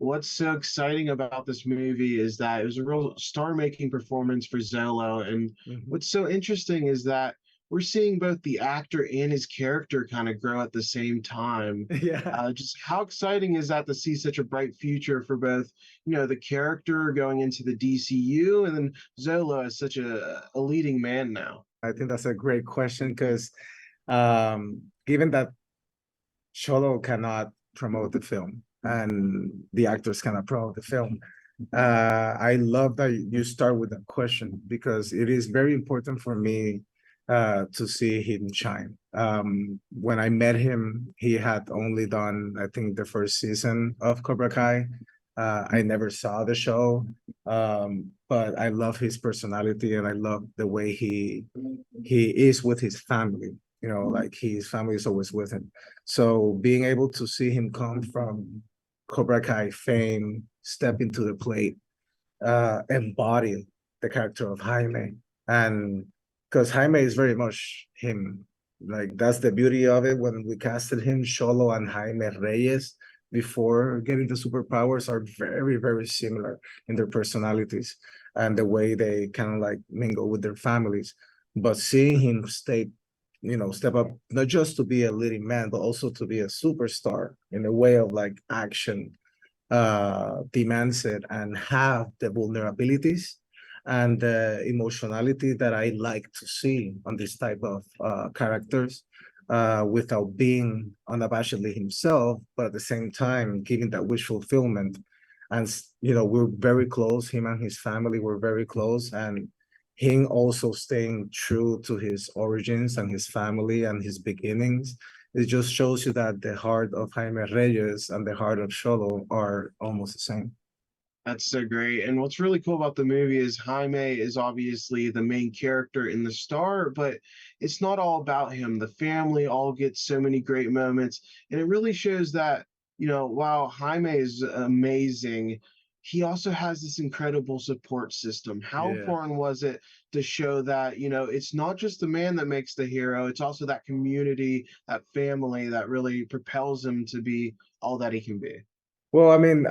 what's so exciting about this movie is that it was a real star-making performance for Xolo, and Mhm. what's so interesting is that we're seeing both the actor and his character kind of grow at the same time. Yeah. Just how exciting is that to see such a bright future for both, the character going into the DCU and then Xolo as such a leading man now? I think that's a great question because given that Xolo cannot promote the film and the actors cannot promote the film, I love that you start with that question because it is very important for me to see him shine. When I met him, he had only done, I think, the first season of Cobra Kai. I never saw the show, but I love his personality and I love the way he is with his family. You know, like his family is always with him. So being able to see him come from Cobra Kai fame, step into the plate, embody the character of Jaime. And because Jaime is very much him. Like that's the beauty of it. When we casted him, Xolo and Jaime Reyes before getting the superpowers are very, very similar in their personalities and the way they kind of like mingle with their families. But seeing him step up not just to be a leading man, but also to be a superstar in a way of like action demands it and have the vulnerabilities and the emotionality that I like to see on this type of characters without being unabashedly himself, but at the same time giving that wish fulfillment. And we're very close. Him and his family were very close, and him also staying true to his origins and his family and his beginnings. It just shows you that the heart of Jaime Reyes and the heart of Xolo are almost the same. That's so great. And what's really cool about the movie is Jaime is obviously the main character in the star, but it's not all about him. The family all gets so many great moments. And it really shows that, while Jaime is amazing, he also has this incredible support system. How Yeah. important was it to show that, it's not just the man that makes the hero, it's also that community, that family that really propels him to be all that he can be? Well, I mean,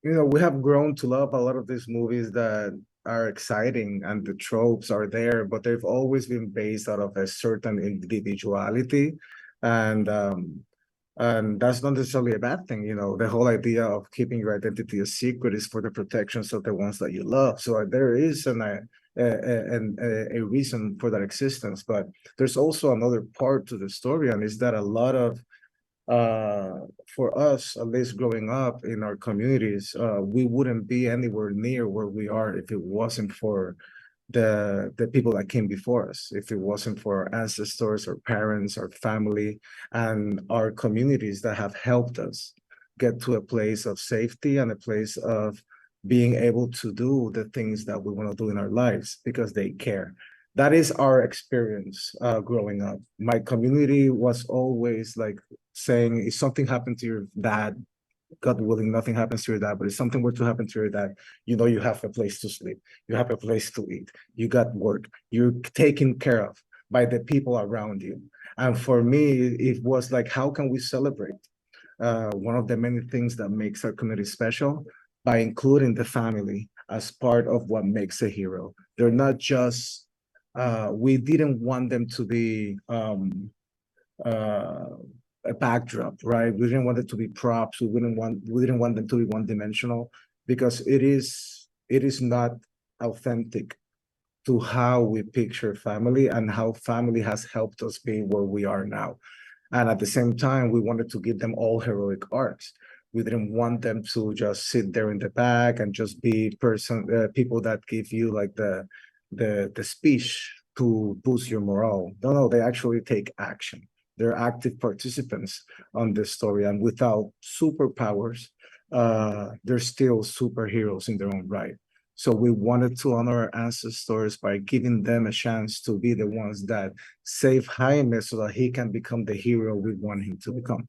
we have grown to love a lot of these movies that are exciting and the tropes are there, but they've always been based out of a certain individuality. And and that's not necessarily a bad thing. The whole idea of keeping your identity a secret is for the protections of the ones that you love. So there is a reason for that existence, but there's also another part to the story, and is that a lot of for us, at least growing up in our communities, we wouldn't be anywhere near where we are if it wasn't for the people that came before us, if it wasn't for our ancestors, our parents, our family, and our communities that have helped us get to a place of safety and a place of being able to do the things that we want to do in our lives because they care. That is our experience growing up. My community was always like saying, if something happened to your dad, God willing, nothing happens to your dad, but if something were to happen to your dad, you have a place to sleep, you have a place to eat, you got work, you're taken care of by the people around you. And for me, it was like, how can we celebrate one of the many things that makes our community special by including the family as part of what makes a hero? They're not just, we didn't want them to be uh, a backdrop, right? We didn't want it to be props. We didn't want them to be one-dimensional because it is not authentic to how we picture family and how family has helped us be where we are now. And at the same time, we wanted to give them all heroic arcs. We didn't want them to just sit there in the back and just be people that give you like the speech to boost your morale. No, they actually take action. They're active participants on this story, and without superpowers, they're still superheroes in their own right. So we wanted to honor our ancestors by giving them a chance to be the ones that save Jaime so that he can become the hero we want him to become.